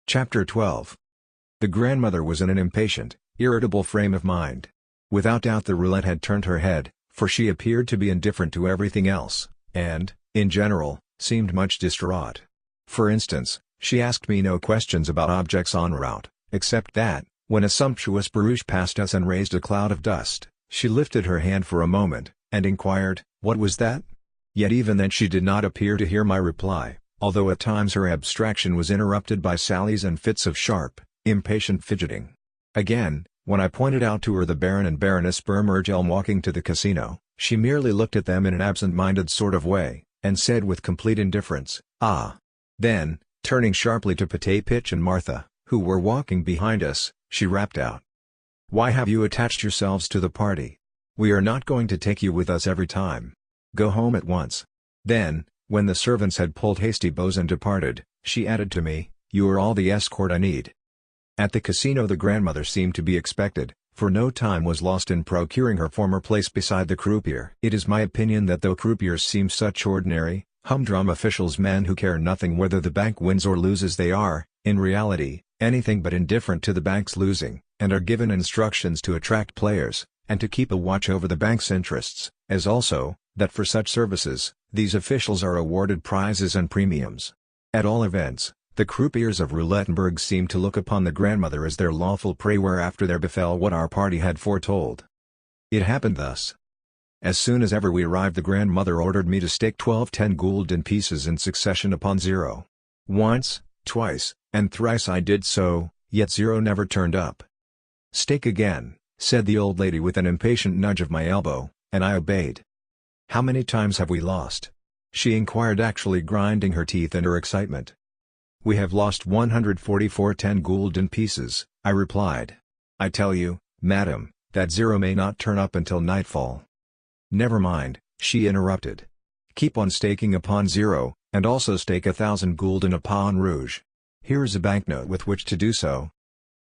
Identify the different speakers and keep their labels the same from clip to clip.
Speaker 1: Chapter 12. The grandmother was in an impatient, irritable frame of mind. Without doubt the roulette had turned her head, for she appeared to be indifferent to everything else, and, in general, seemed much distraught. For instance, she asked me no questions about objects en route, except that, when a sumptuous barouche passed us and raised a cloud of dust, she lifted her hand for a moment, and inquired, "What was that?" Yet even then she did not appear to hear my reply, although at times her abstraction was interrupted by sallies and fits of sharp, impatient fidgeting. Again, when I pointed out to her the Baron and Baroness Bermergelm walking to the casino, she merely looked at them in an absent-minded sort of way, and said with complete indifference, "Ah." Then, turning sharply to Pitch and Martha, who were walking behind us, she rapped out, "Why have you attached yourselves to the party? We are not going to take you with us every time. Go home at once." Then, when the servants had pulled hasty bows and departed, she added to me, "You are all the escort I need." At the casino the grandmother seemed to be expected, for no time was lost in procuring her former place beside the croupier. It is my opinion that though croupiers seem such ordinary, humdrum officials, men who care nothing whether the bank wins or loses, they are, in reality, anything but indifferent to the bank's losing, and are given instructions to attract players, and to keep a watch over the bank's interests, as also, that for such services, these officials are awarded prizes and premiums. At all events, the croupiers of Roulettenberg seemed to look upon the grandmother as their lawful prey, whereafter there befell what our party had foretold. It happened thus. As soon as ever we arrived the grandmother ordered me to stake 12 10-gulden pieces in succession upon zero. Once, twice, and thrice I did so, yet zero never turned up. "Stake again," said the old lady with an impatient nudge of my elbow, and I obeyed. "How many times have we lost?" she inquired, actually grinding her teeth in her excitement. "We have lost 144 10-gulden pieces," I replied. "I tell you, madam, that zero may not turn up until nightfall." "Never mind," she interrupted. "Keep on staking upon zero, and also stake 1,000 gulden upon rouge. Here is a banknote with which to do so."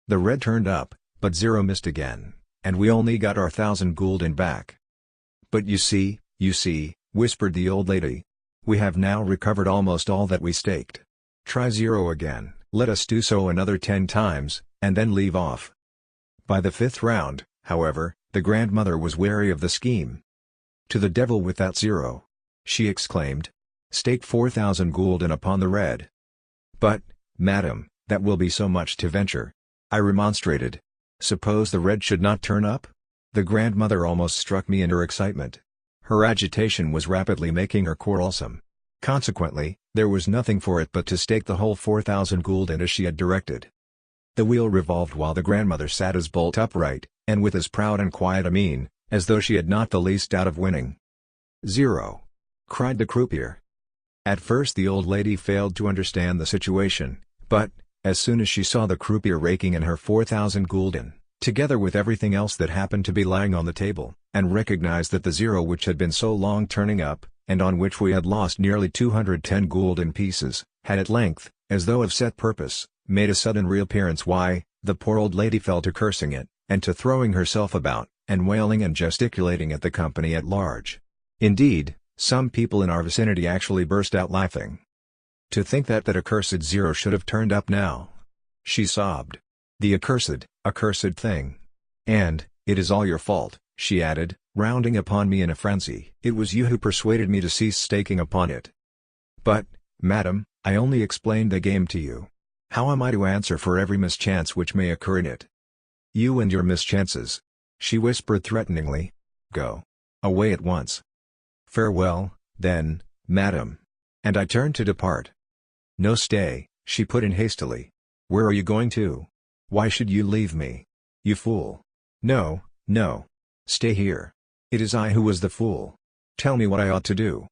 Speaker 1: The red turned up, but zero missed again, and we only got our 1,000 gulden back. "But you see, whispered the old lady. "We have now recovered almost all that we staked. Try zero again, let us do so another 10 times, and then leave off." By the 5th round, however, the grandmother was wary of the scheme. "To the devil with that zero!" she exclaimed. "Stake 4,000 gulden upon the red." "But, madam, that will be so much to venture," I remonstrated. "Suppose the red should not turn up?" The grandmother almost struck me in her excitement. Her agitation was rapidly making her quarrelsome. Consequently, there was nothing for it but to stake the whole 4,000 gulden as she had directed. The wheel revolved while the grandmother sat as bolt upright, and with as proud and quiet a mien, as though she had not the least doubt of winning. "Zero!" cried the croupier. At first the old lady failed to understand the situation, but, as soon as she saw the croupier raking in her 4,000 gulden, together with everything else that happened to be lying on the table, and recognized that the zero which had been so long turning up, and on which we had lost nearly 210 gulden pieces, had at length, as though of set purpose, made a sudden reappearance, why, the poor old lady fell to cursing it, and to throwing herself about, and wailing and gesticulating at the company at large. Indeed, some people in our vicinity actually burst out laughing. "To think that accursed zero should have turned up now!" she sobbed. "The accursed thing! And, it is all your fault," she added, rounding upon me in a frenzy. "It was you who persuaded me to cease staking upon it." "But, madam, I only explained the game to you. How am I to answer for every mischance which may occur in it?" "You and your mischances!" she whispered threateningly. "Go away at once." "Farewell, then, madam." And I turned to depart. "No, stay," she put in hastily. "Where are you going to? Why should you leave me? You fool! No, no. Stay here. It is I who was the fool. Tell me what I ought to do."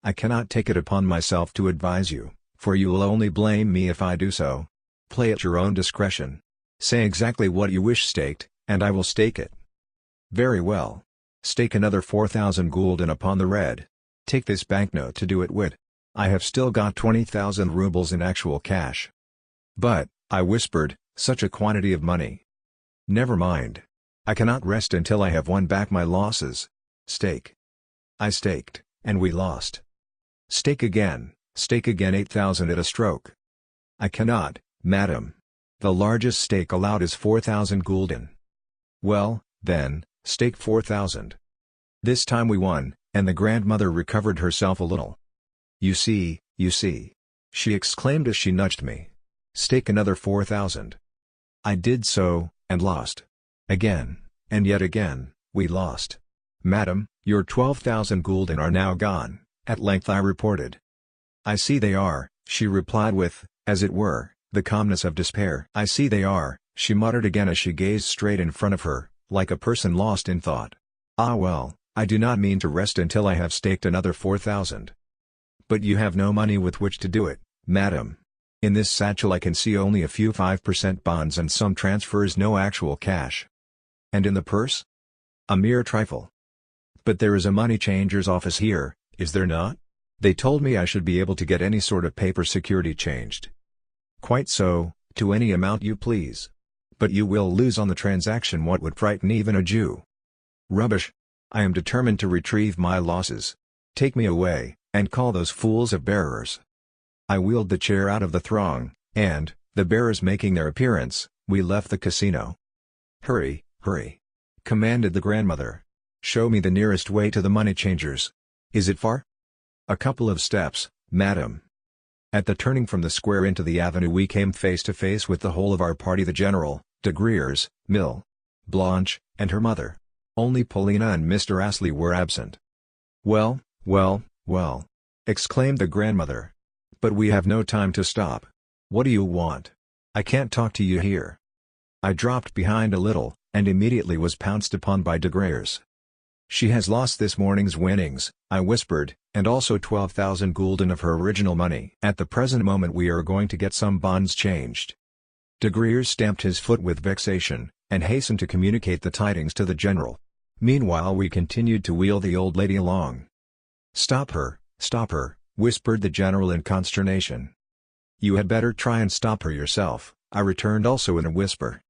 Speaker 1: "I cannot take it upon myself to advise you, for you will only blame me if I do so. Play at your own discretion. Say exactly what you wish staked, and I will stake it." "Very well. Stake another 4,000 gulden upon the red. Take this banknote to do it with. I have still got 20,000 rubles in actual cash." "But," I whispered, "such a quantity of money." "Never mind. I cannot rest until I have won back my losses. Stake." I staked, and we lost. Stake again 8,000 at a stroke." "I cannot," Madam. The largest stake allowed is 4,000 gulden. Well, then, stake 4,000. This time we won, and the grandmother recovered herself a little. You see, she exclaimed as she nudged me. Stake another 4,000. I did so, and lost. Again, and yet again, we lost. Madam, your 12,000 gulden are now gone, at length I reported. I see they are, she replied with, as it were, the calmness of despair. I see they are, she muttered again as she gazed straight in front of her, like a person lost in thought. Ah well, I do not mean to rest until I have staked another 4,000. But you have no money with which to do it, madam. In this satchel I can see only a few 5% bonds and some transfers, no actual cash. And in the purse? A mere trifle. But there is a money changer's office here, is there not? They told me I should be able to get any sort of paper security changed. Quite so, to any amount you please. But you will lose on the transaction what would frighten even a Jew. Rubbish! I am determined to retrieve my losses. Take me away, and call those fools of bearers. I wheeled the chair out of the throng, and, the bearers making their appearance, we left the casino. Hurry, hurry! Commanded the grandmother. Show me the nearest way to the money changers. Is it far? A couple of steps, madam. At the turning from the square into the avenue we came face to face with the whole of our party: the general, de Griers, Mill, Blanche, and her mother. Only Paulina and Mr. Astley were absent. Well, well, well! Exclaimed the grandmother. But we have no time to stop. What do you want? I can't talk to you here. I dropped behind a little, and immediately was pounced upon by de Griers. She has lost this morning's winnings, I whispered, and also 12,000 gulden of her original money. At the present moment we are going to get some bonds changed. De Griers stamped his foot with vexation, and hastened to communicate the tidings to the general. Meanwhile we continued to wheel the old lady along. Stop her, whispered the general in consternation. You had better try and stop her yourself, I returned also in a whisper.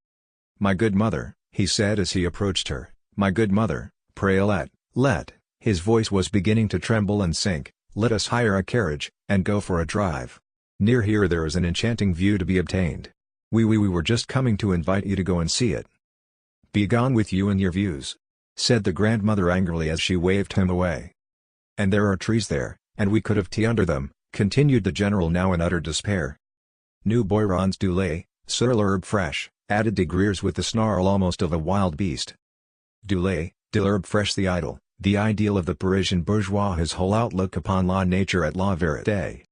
Speaker 1: My good mother, he said as he approached her, my good mother, pray let, his voice was beginning to tremble and sink, let us hire a carriage, and go for a drive. Near here there is an enchanting view to be obtained. We were just coming to invite you to go and see it. Begone with you and your views, said the grandmother angrily as she waved him away. And there are trees there, and we could have tea under them, continued the general now in utter despair. Nous boirons du lait, sur l'herbe fraîche, added de Griers with the snarl almost of a wild beast. Du lait, de l'herbe fraîche, the ideal of the Parisian bourgeois, his whole outlook upon la nature at la vérité.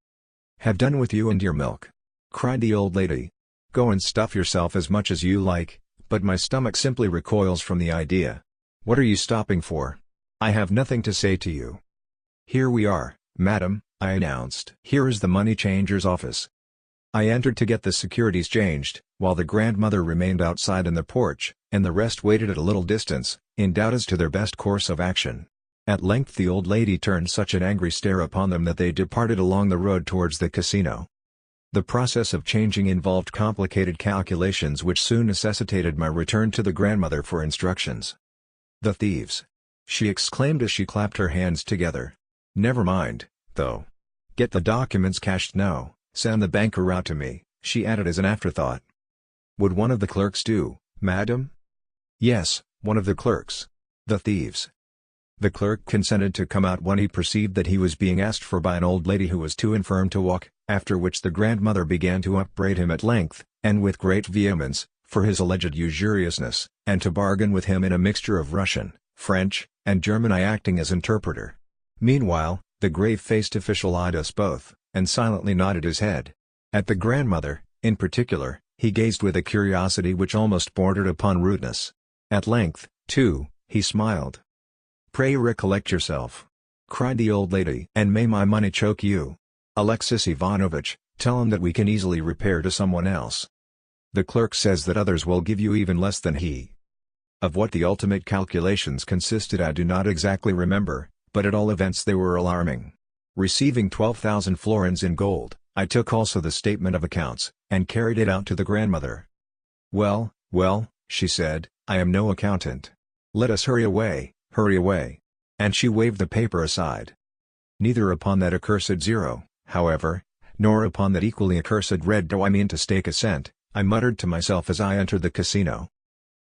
Speaker 1: Have done with you and your milk, cried the old lady. Go and stuff yourself as much as you like, but my stomach simply recoils from the idea. What are you stopping for? I have nothing to say to you. Here we are, madam, I announced. Here is the money changer's office. I entered to get the securities changed, while the grandmother remained outside in the porch, and the rest waited at a little distance, in doubt as to their best course of action. At length the old lady turned such an angry stare upon them that they departed along the road towards the casino. The process of changing involved complicated calculations which soon necessitated my return to the grandmother for instructions. The thieves! She exclaimed as she clapped her hands together. Never mind, though. Get the documents cashed now, send the banker out to me, she added as an afterthought. Would one of the clerks do, madam? Yes, one of the clerks. The thieves. The clerk consented to come out when he perceived that he was being asked for by an old lady who was too infirm to walk, after which the grandmother began to upbraid him at length, and with great vehemence, for his alleged usuriousness, and to bargain with him in a mixture of Russian, French, and German, I acting as interpreter. Meanwhile, the grave-faced official eyed us both, and silently nodded his head. At the grandmother, in particular, he gazed with a curiosity which almost bordered upon rudeness. At length, too, he smiled. Pray recollect yourself, cried the old lady, and may my money choke you. Alexis Ivanovitch, tell him that we can easily repair to someone else. The clerk says that others will give you even less than he. Of what the ultimate calculations consisted I do not exactly remember, but at all events they were alarming. Receiving 12,000 florins in gold, I took also the statement of accounts, and carried it out to the grandmother. Well, she said, I am no accountant. Let us hurry away, and she waved the paper aside. Neither upon that accursed zero, however, nor upon that equally accursed red dough I mean to stake a cent, I muttered to myself as I entered the casino.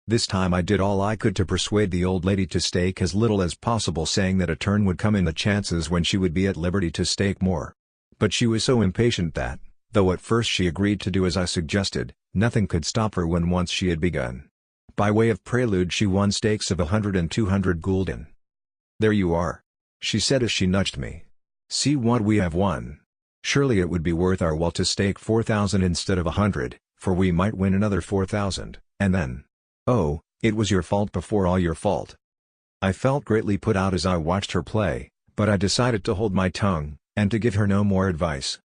Speaker 1: This time I did all I could to persuade the old lady to stake as little as possible, saying that a turn would come in the chances when she would be at liberty to stake more. But she was so impatient that, though at first she agreed to do as I suggested, nothing could stop her when once she had begun. By way of prelude she won stakes of 100 and 200 gulden. "There you are," she said as she nudged me. "See what we have won. Surely it would be worth our while to stake 4,000 instead of 100, for we might win another 4,000, and then... Oh, it was your fault before all your fault." I felt greatly put out as I watched her play, but I decided to hold my tongue, and to give her no more advice.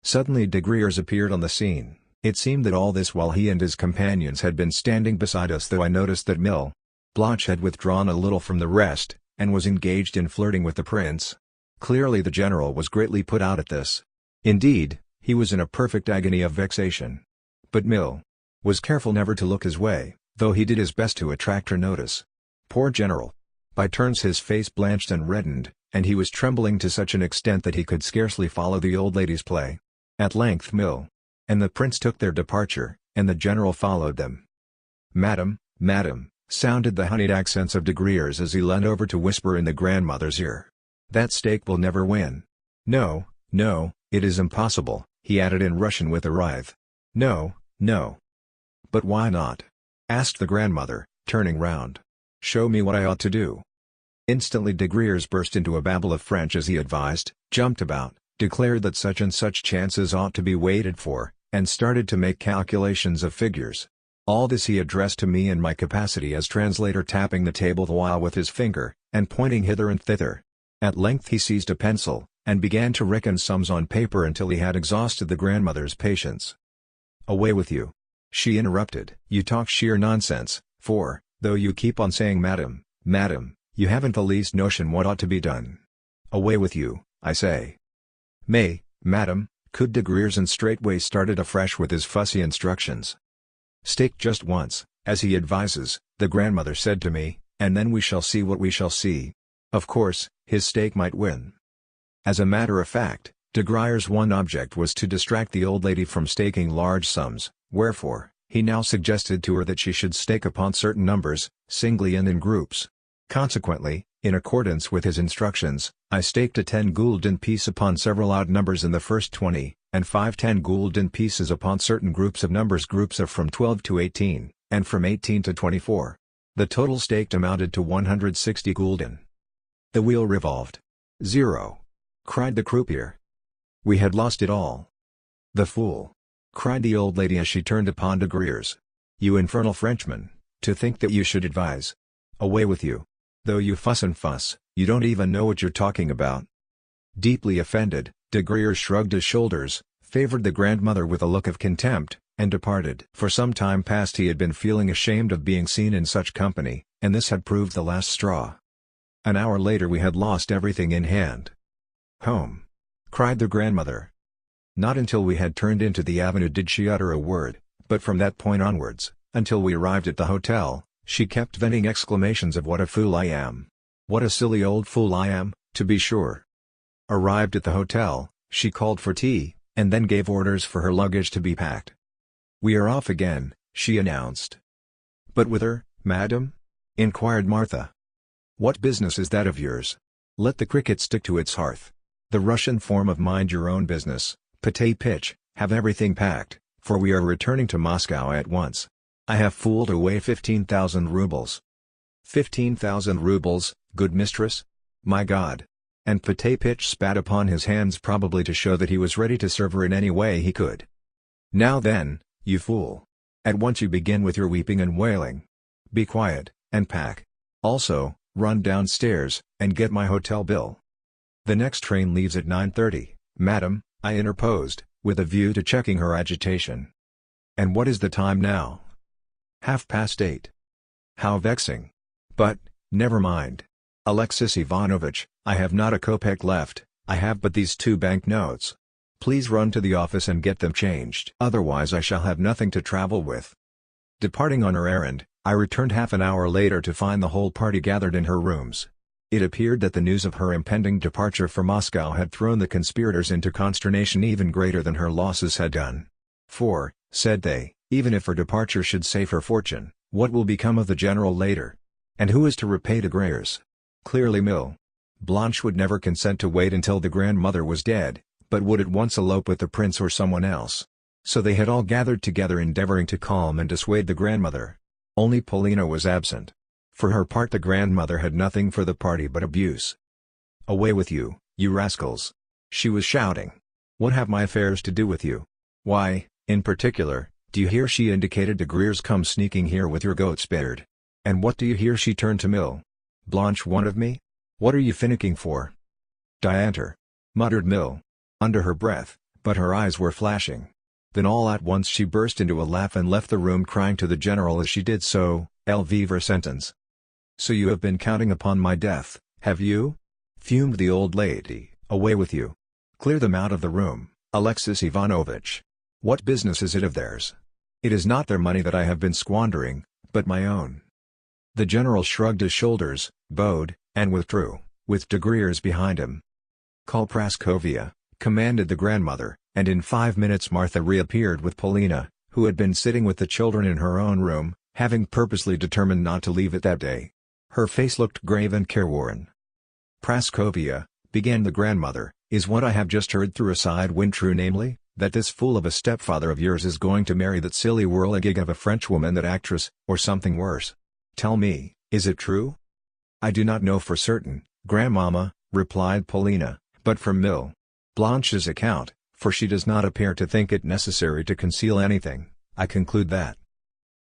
Speaker 1: Suddenly de Griers appeared on the scene. It seemed that all this while he and his companions had been standing beside us, though I noticed that Mlle. Blanche had withdrawn a little from the rest, and was engaged in flirting with the prince. Clearly the general was greatly put out at this. Indeed, he was in a perfect agony of vexation. But Mlle. was careful never to look his way, though he did his best to attract her notice. Poor general! By turns his face blanched and reddened, and he was trembling to such an extent that he could scarcely follow the old lady's play. At length Mlle. and the prince took their departure, and the general followed them. "Madam, madam," sounded the honeyed accents of de Griers as he leant over to whisper in the grandmother's ear. "That stake will never win. No, no, it is impossible," he added in Russian with a writhe. "No, no." "But why not?" asked the grandmother, turning round. "Show me what I ought to do." Instantly de Griers burst into a babble of French as he advised, jumped about, declared that such and such chances ought to be waited for, and started to make calculations of figures. All this he addressed to me in my capacity as translator, tapping the table the while with his finger, and pointing hither and thither. At length he seized a pencil, and began to reckon sums on paper until he had exhausted the grandmother's patience. "Away with you!" she interrupted. "You talk sheer nonsense, for, though you keep on saying madam, madam, you haven't the least notion what ought to be done. Away with you, I say." Madam," could de Griers, and straightway started afresh with his fussy instructions. "Stake just once, as he advises," the grandmother said to me, "and then we shall see what we shall see." Of course, his stake might win. As a matter of fact, de Griers' one object was to distract the old lady from staking large sums, wherefore, he now suggested to her that she should stake upon certain numbers, singly and in groups. Consequently, in accordance with his instructions, I staked a 10 gulden piece upon several odd numbers in the first 20, and 5 10 gulden pieces upon certain groups of numbers, groups of from 12 to 18, and from 18 to 24. The total staked amounted to 160 gulden. The wheel revolved. "Zero!" cried the croupier. We had lost it all. "The fool!" cried the old lady as she turned upon de Griers. "You infernal Frenchman, to think that you should advise. Away with you! Though you fuss and fuss, you don't even know what you're talking about." Deeply offended, de Griers shrugged his shoulders, favored the grandmother with a look of contempt, and departed. For some time past he had been feeling ashamed of being seen in such company, and this had proved the last straw. An hour later we had lost everything in hand. "Home!" cried the grandmother. Not until we had turned into the avenue did she utter a word, but from that point onwards, until we arrived at the hotel, she kept venting exclamations of "What a fool I am! What a silly old fool I am, to be sure!" Arrived at the hotel, she called for tea, and then gave orders for her luggage to be packed. "We are off again," she announced. "But whither, madam?" inquired Martha. "What business is that of yours? Let the cricket stick to its hearth. The Russian form of mind your own business, pate pitch, have everything packed, for we are returning to Moscow at once. I have fooled away 15,000 rubles. 15,000 rubles, good mistress? My God!" And pate pitch spat upon his hands, probably to show that he was ready to serve her in any way he could. "Now then, you fool! At once you begin with your weeping and wailing. Be quiet, and pack. Also, run downstairs, and get my hotel bill." "The next train leaves at 9:30, madam," I interposed, with a view to checking her agitation. "And what is the time now?" "8:30. How vexing! But, never mind. Alexis Ivanovitch, I have not a kopeck left, I have but these 2 bank notes. Please run to the office and get them changed. Otherwise I shall have nothing to travel with." Departing on her errand, I returned half an hour later to find the whole party gathered in her rooms. It appeared that the news of her impending departure for Moscow had thrown the conspirators into consternation even greater than her losses had done. For, said they, even if her departure should save her fortune, what will become of the general later? And who is to repay de Greyres? Clearly Mlle. Blanche would never consent to wait until the grandmother was dead, but would at once elope with the prince or someone else. So they had all gathered together endeavoring to calm and dissuade the grandmother. Only Polina was absent. For her part the grandmother had nothing for the party but abuse. "Away with you, you rascals!" she was shouting. "What have my affairs to do with you? Why, in particular, do you hear?" She indicated de Greyres. "Come sneaking here with your goat's beard. And what do you hear?" She turned to Mlle. "Blanche want of me? What are you finicking for?" "Diantre," muttered Mlle, under her breath, but her eyes were flashing. Then all at once she burst into a laugh and left the room, crying to the general as she did so, "El vivre sentence! So you have been counting upon my death, have you?" fumed the old lady. "Away with you! Clear them out of the room, Alexis Ivanovitch! What business is it of theirs? It is not their money that I have been squandering, but my own." The general shrugged his shoulders, bowed, and withdrew, with de Greyres behind him. "Call Praskovia," commanded the grandmother, and in 5 minutes Martha reappeared with Polina, who had been sitting with the children in her own room, having purposely determined not to leave it that day. Her face looked grave and careworn. "Praskovia," began the grandmother, "is what I have just heard through a side wind true, namely, that this fool of a stepfather of yours is going to marry that silly whirligig of a Frenchwoman, that actress, or something worse? Tell me, is it true?" "I do not know for certain, grandmamma," replied Polina, "but from Mlle. Blanche's account, for she does not appear to think it necessary to conceal anything, I conclude that—"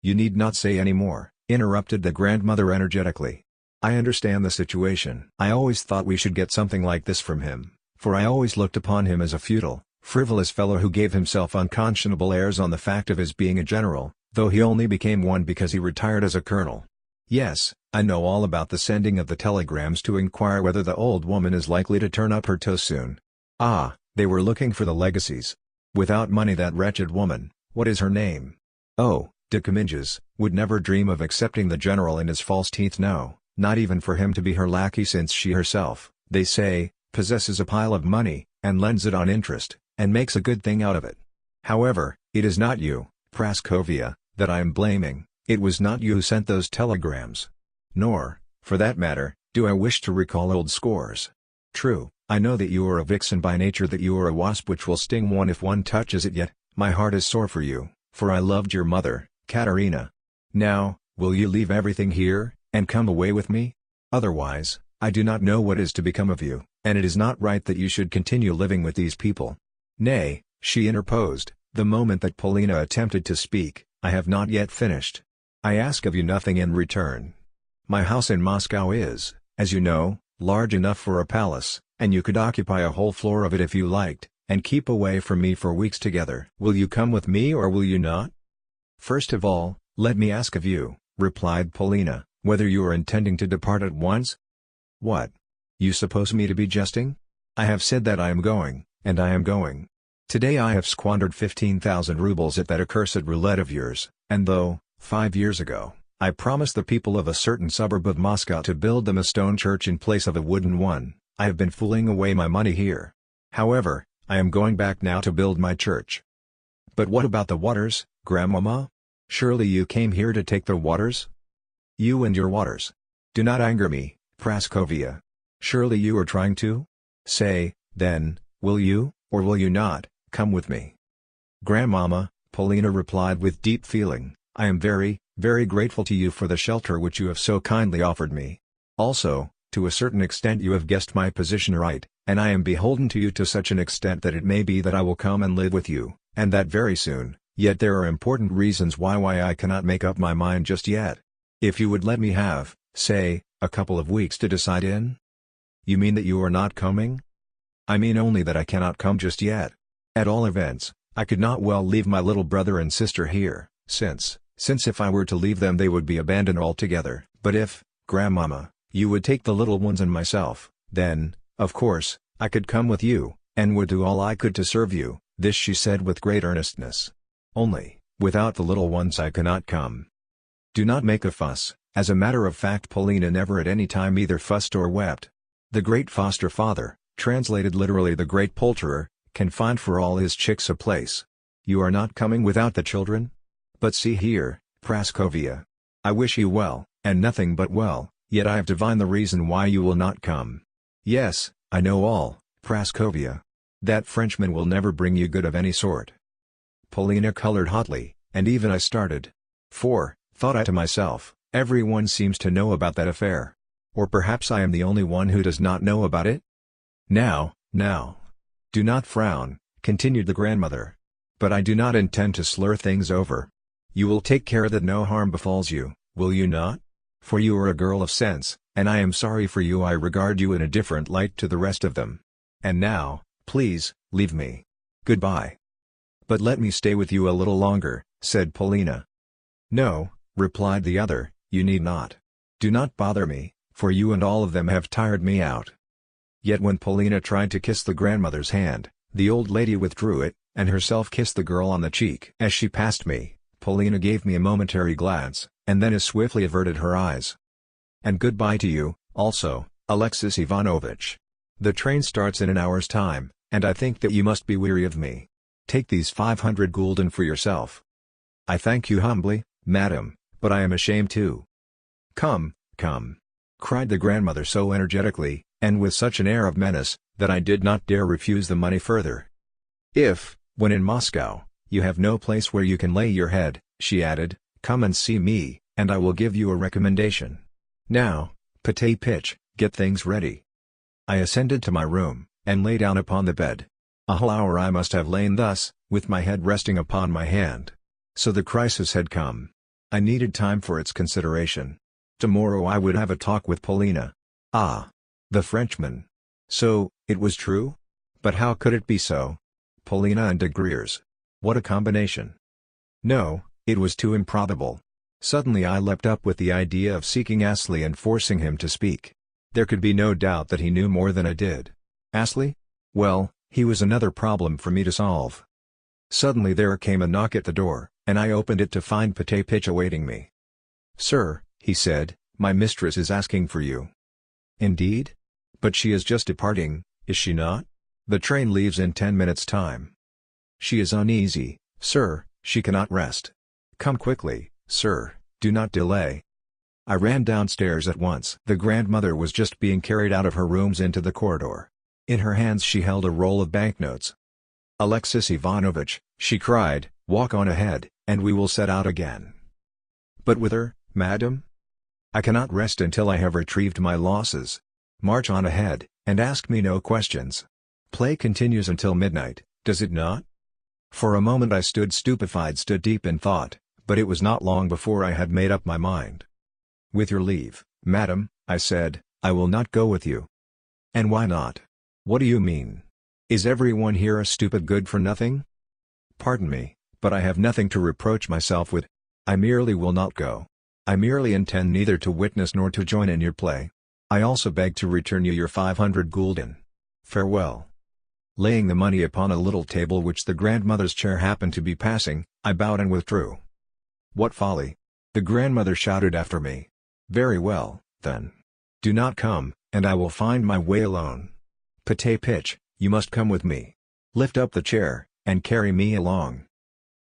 Speaker 1: "You need not say any more," interrupted the grandmother energetically. "I understand the situation. I always thought we should get something like this from him, for I always looked upon him as a futile, frivolous fellow who gave himself unconscionable airs on the fact of his being a general, though he only became one because he retired as a colonel. Yes, I know all about the sending of the telegrams to inquire whether the old woman is likely to turn up her toe soon. Ah, they were looking for the legacies. Without money that wretched woman, what is her name? Oh, de Comminges, would never dream of accepting the general and his false teeth, no, not even for him to be her lackey, since she herself, they say, possesses a pile of money, and lends it on interest, and makes a good thing out of it. However, it is not you, Praskovia, that I am blaming. It was not you who sent those telegrams. Nor, for that matter, do I wish to recall old scores. True, I know that you are a vixen by nature, that you are a wasp which will sting one if one touches it, yet, my heart is sore for you, for I loved your mother, Katerina. Now, will you leave everything here, and come away with me? Otherwise, I do not know what is to become of you, and it is not right that you should continue living with these people." "Nay," she interposed, the moment that Polina attempted to speak, "I have not yet finished. I ask of you nothing in return. My house in Moscow is, as you know, large enough for a palace, and you could occupy a whole floor of it if you liked, and keep away from me for weeks together. Will you come with me or will you not?" "First of all, let me ask of you," replied Polina, "whether you are intending to depart at once?" "What? You suppose me to be jesting? I have said that I am going, and I am going. Today I have squandered 15,000 rubles at that accursed roulette of yours, and though, 5 years ago, I promised the people of a certain suburb of Moscow to build them a stone church in place of a wooden one, I have been fooling away my money here. However, I am going back now to build my church." "But what about the waters, grandmamma? Surely you came here to take the waters?" "You and your waters. Do not anger me, Praskovia. Surely you are trying to? Say, then, will you, or will you not, come with me?" "Grandmamma," Polina replied with deep feeling, "I am very, very grateful to you for the shelter which you have so kindly offered me. Also, to a certain extent you have guessed my position right, and I am beholden to you to such an extent that it may be that I will come and live with you, and that very soon, yet there are important reasons why I cannot make up my mind just yet. If you would let me have, say, a couple of weeks to decide in?" "You mean that you are not coming?" "I mean only that I cannot come just yet. At all events, I could not well leave my little brother and sister here, since if I were to leave them they would be abandoned altogether. But if, grandmamma, you would take the little ones and myself, then, of course, I could come with you, and would do all I could to serve you." This she said with great earnestness. "Only, without the little ones I cannot come." "Do not make a fuss, As a matter of fact, Polina never at any time either fussed or wept. The great foster father, translated literally the great poulterer, can find for all his chicks a place. You are not coming without the children? But see here, Praskovia. I wish you well, and nothing but well, yet I have divined the reason why you will not come. Yes, I know all, Praskovia. That Frenchman will never bring you good of any sort. Polina colored hotly, and even I started. For, thought I to myself, everyone seems to know about that affair. Or perhaps I am the only one who does not know about it? Now. Do not frown, continued the grandmother. But I do not intend to slur things over. You will take care that no harm befalls you, will you not? For you are a girl of sense, and I am sorry for you. I regard you in a different light to the rest of them. And now, please, leave me. Goodbye. But let me stay with you a little longer, said Polina. No, replied the other, you need not. Do not bother me, for you and all of them have tired me out. Yet when Polina tried to kiss the grandmother's hand, the old lady withdrew it, and herself kissed the girl on the cheek. As she passed me, Polina gave me a momentary glance, and then as swiftly averted her eyes. And goodbye to you, also, Alexis Ivanovitch. The train starts in an hour's time, and I think that you must be weary of me. Take these 500 gulden for yourself. I thank you humbly, madam, but I am ashamed too. Come, cried the grandmother so energetically, and with such an air of menace, that I did not dare refuse the money further. If, when in Moscow, you have no place where you can lay your head, she added, come and see me, and I will give you a recommendation. Now, Pate Pitch, get things ready. I ascended to my room, and lay down upon the bed. A whole hour I must have lain thus, with my head resting upon my hand. So the crisis had come. I needed time for its consideration. Tomorrow I would have a talk with Polina. Ah! The Frenchman. So, it was true? But how could it be so? Polina and de Griers. What a combination! No, it was too improbable. Suddenly I leapt up with the idea of seeking Astley and forcing him to speak. There could be no doubt that he knew more than I did. Astley? Well, he was another problem for me to solve. Suddenly there came a knock at the door, and I opened it to find Pate Pitch awaiting me. Sir, he said, my mistress is asking for you. Indeed? But she is just departing, is she not? The train leaves in 10 minutes' time. She is uneasy, sir, she cannot rest. Come quickly, sir, do not delay. I ran downstairs at once. The grandmother was just being carried out of her rooms into the corridor. In her hands she held a roll of banknotes. Alexis Ivanovitch, she cried, walk on ahead, and we will set out again. But whither, madam? I cannot rest until I have retrieved my losses. March on ahead, and ask me no questions. Play continues until midnight, does it not? For a moment I stood stupefied, stood deep in thought, but it was not long before I had made up my mind. With your leave, madam, I said, I will not go with you. And why not? What do you mean? Is everyone here a stupid good-for-nothing? Pardon me, but I have nothing to reproach myself with. I merely will not go. I merely intend neither to witness nor to join in your play. I also beg to return you your 500 gulden. Farewell. Laying the money upon a little table which the grandmother's chair happened to be passing, I bowed and withdrew. What folly! The grandmother shouted after me. Very well, then. Do not come, and I will find my way alone. Pate Pitch, you must come with me. Lift up the chair, and carry me along.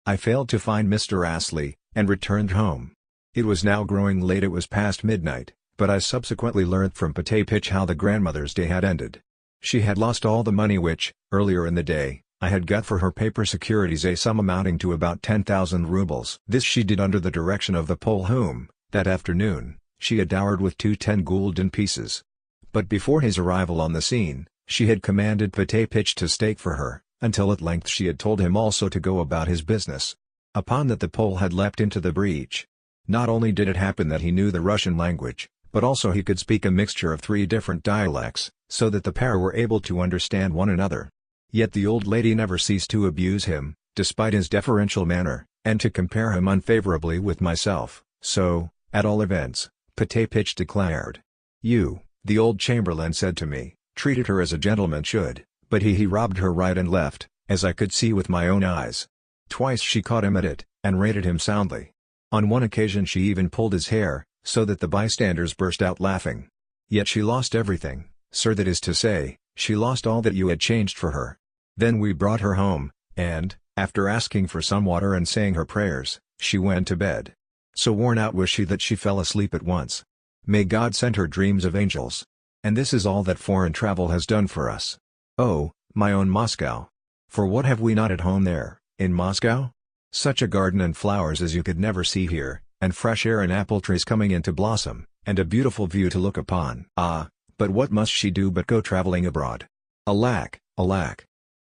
Speaker 1: I failed to find Mr. Astley, and returned home. It was now growing late, it was past midnight. But I subsequently learnt from Pate Pitch how the grandmother's day had ended. She had lost all the money which, earlier in the day, I had got for her paper securities, a sum amounting to about 10,000 rubles. This she did under the direction of the Pole whom, that afternoon, she had dowered with 2 10-gulden pieces. But before his arrival on the scene, she had commanded Pate Pitch to stake for her, until at length she had told him also to go about his business. Upon that the Pole had leapt into the breach. Not only did it happen that he knew the Russian language, but also he could speak a mixture of 3 different dialects, so that the pair were able to understand one another. Yet the old lady never ceased to abuse him, despite his deferential manner, and to compare him unfavorably with myself, so, at all events, Pate Pitch declared. You, the old chamberlain said to me, treated her as a gentleman should, but he robbed her right and left, as I could see with my own eyes. Twice she caught him at it, and rated him soundly. On one occasion she even pulled his hair, so that the bystanders burst out laughing. Yet she lost everything, sir, that is to say, she lost all that you had changed for her. Then we brought her home, and, after asking for some water and saying her prayers, she went to bed. So worn out was she that she fell asleep at once. May God send her dreams of angels. And this is all that foreign travel has done for us. Oh, my own Moscow! For what have we not at home there, in Moscow? Such a garden and flowers as you could never see here, and fresh air and apple trees coming into blossom, and a beautiful view to look upon. Ah, but what must she do but go traveling abroad? Alack, alack!